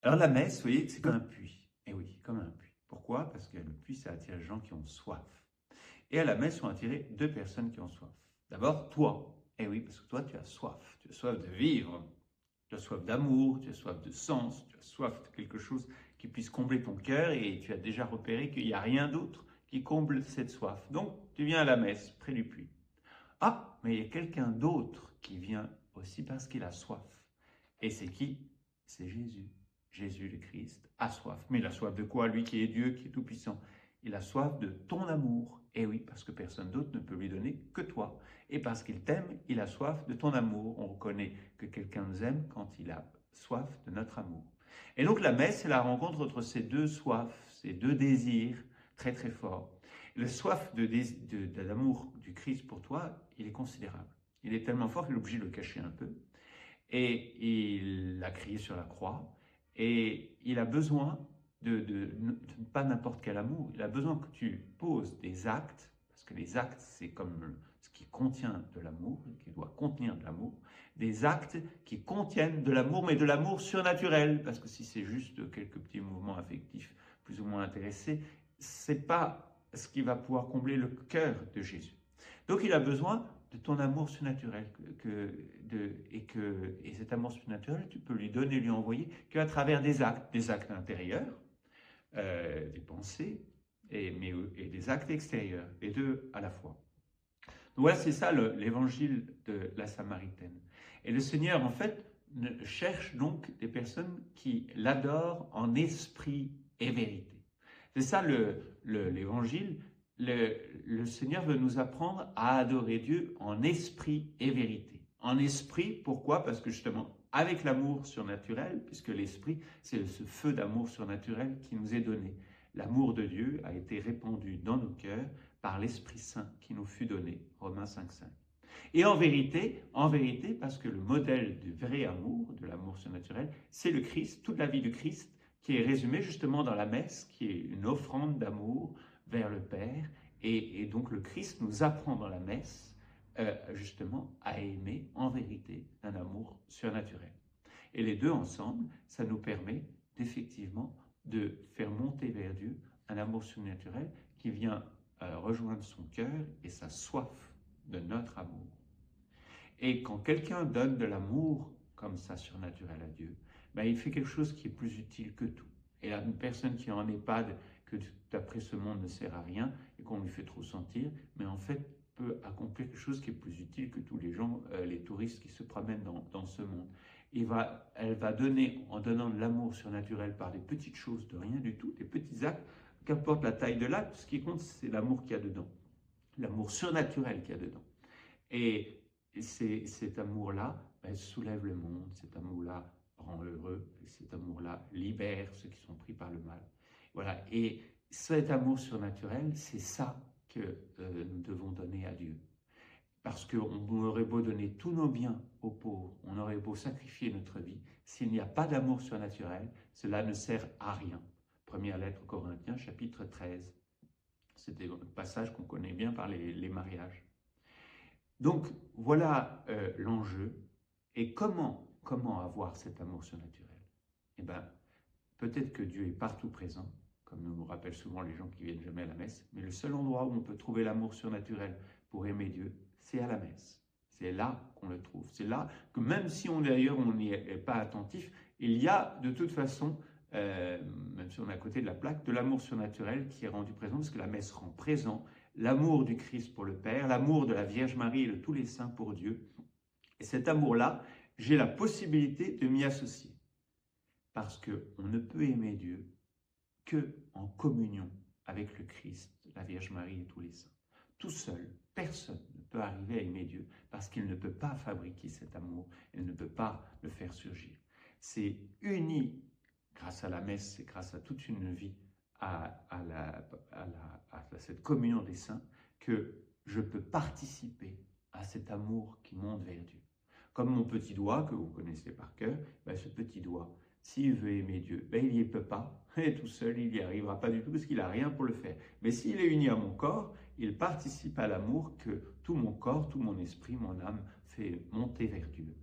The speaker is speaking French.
Alors la messe, vous voyez, c'est comme un puits. Eh oui, comme un puits. Pourquoi? Parce que le puits, ça attire les gens qui ont soif. Et à la messe sont attirées deux personnes qui ont soif. D'abord, toi. Eh oui, parce que toi, tu as soif. Tu as soif de vivre. Tu as soif d'amour, tu as soif de sens, tu as soif de quelque chose qui puisse combler ton cœur et tu as déjà repéré qu'il n'y a rien d'autre qui comble cette soif. Donc, tu viens à la messe, près du puits. Ah, mais il y a quelqu'un d'autre qui vient aussi parce qu'il a soif. Et c'est qui? C'est Jésus. Jésus le Christ a soif. Mais il a soif de quoi? Lui qui est Dieu, qui est tout-puissant. Il a soif de ton amour. Et oui, parce que personne d'autre ne peut lui donner que toi. Et parce qu'il t'aime, il a soif de ton amour. On reconnaît que quelqu'un nous aime quand il a soif de notre amour. Et donc la messe, c'est la rencontre entre ces deux soifs, ces deux désirs très très forts. Le soif de l'amour du Christ pour toi, il est considérable. Il est tellement fort qu'il est obligé de le cacher un peu. Et il l'a crié sur la croix. Et il a besoin pas n'importe quel amour. Il a besoin que tu poses des actes, parce que les actes, c'est comme ce qui contient de l'amour, qui doit contenir de l'amour. Des actes qui contiennent de l'amour, mais de l'amour surnaturel. Parce que si c'est juste quelques petits mouvements affectifs plus ou moins intéressés, c'est pas ce qui va pouvoir combler le cœur de Jésus. Donc il a besoin de ton amour surnaturel et cet amour surnaturel, tu peux lui donner, lui envoyer qu'à travers des actes intérieurs, des pensées et des actes extérieurs, les deux à la fois. Donc voilà, c'est ça l'évangile de la Samaritaine. Et le Seigneur, en fait, cherche donc des personnes qui l'adorent en esprit et vérité. C'est ça l'évangile. Le Seigneur veut nous apprendre à adorer Dieu en esprit et vérité. En esprit, pourquoi? Parce que justement, avec l'amour surnaturel, puisque l'esprit, c'est ce feu d'amour surnaturel qui nous est donné. L'amour de Dieu a été répandu dans nos cœurs par l'Esprit Saint qui nous fut donné, Romains 5,5. Et en vérité, parce que le modèle du vrai amour, de l'amour surnaturel, c'est le Christ, toute la vie du Christ, qui est résumée justement dans la messe, qui est une offrande d'amour vers le Père. Et donc le Christ nous apprend dans la messe, justement, à aimer en vérité un amour surnaturel. Et les deux ensemble, ça nous permet effectivement de faire monter vers Dieu un amour surnaturel qui vient rejoindre son cœur et sa soif de notre amour. Et quand quelqu'un donne de l'amour comme ça surnaturel à Dieu, ben, il fait quelque chose qui est plus utile que tout. Et là, une personne qui est en EHPAD, que d'après ce monde ne sert à rien et qu'on lui fait trop sentir, mais en fait peut accomplir quelque chose qui est plus utile que tous les gens, les touristes qui se promènent dans ce monde. Elle va donner, en donnant de l'amour surnaturel par des petites choses de rien du tout, des petits actes, qu'importe la taille de l'acte, ce qui compte, c'est l'amour qu'il y a dedans, l'amour surnaturel qu'il y a dedans. Et cet amour-là soulève le monde, cet amour-là rend heureux, cet amour-là libère ceux qui sont pris par le mal. Voilà, et cet amour surnaturel, c'est ça que nous devons donner à Dieu. Parce qu'on aurait beau donner tous nos biens aux pauvres, on aurait beau sacrifier notre vie, s'il n'y a pas d'amour surnaturel, cela ne sert à rien. Première lettre aux Corinthiens, chapitre 13. C'est un passage qu'on connaît bien par les mariages. Donc, voilà l'enjeu. Et comment avoir cet amour surnaturel? Eh bien, peut-être que Dieu est partout présent, comme nous rappellent souvent les gens qui viennent jamais à la messe, mais le seul endroit où on peut trouver l'amour surnaturel pour aimer Dieu, c'est à la messe. C'est là qu'on le trouve. C'est là que même si on n'y est pas attentif, il y a de toute façon, même si on est à côté de la plaque, de l'amour surnaturel qui est rendu présent, parce que la messe rend présent l'amour du Christ pour le Père, l'amour de la Vierge Marie et de tous les saints pour Dieu. Et cet amour-là, j'ai la possibilité de m'y associer. Parce qu'on ne peut aimer Dieu que en communion avec le Christ, la Vierge Marie et tous les saints. Tout seul, personne ne peut arriver à aimer Dieu parce qu'il ne peut pas fabriquer cet amour, il ne peut pas le faire surgir. C'est uni grâce à la messe et grâce à toute une vie à cette communion des saints que je peux participer à cet amour qui monte vers Dieu. Comme mon petit doigt, que vous connaissez par cœur, ce petit doigt, s'il veut aimer Dieu, il n'y peut pas, et tout seul, il n'y arrivera pas du tout, parce qu'il n'a rien pour le faire. Mais s'il est uni à mon corps, il participe à l'amour que tout mon corps, tout mon esprit, mon âme fait monter vers Dieu.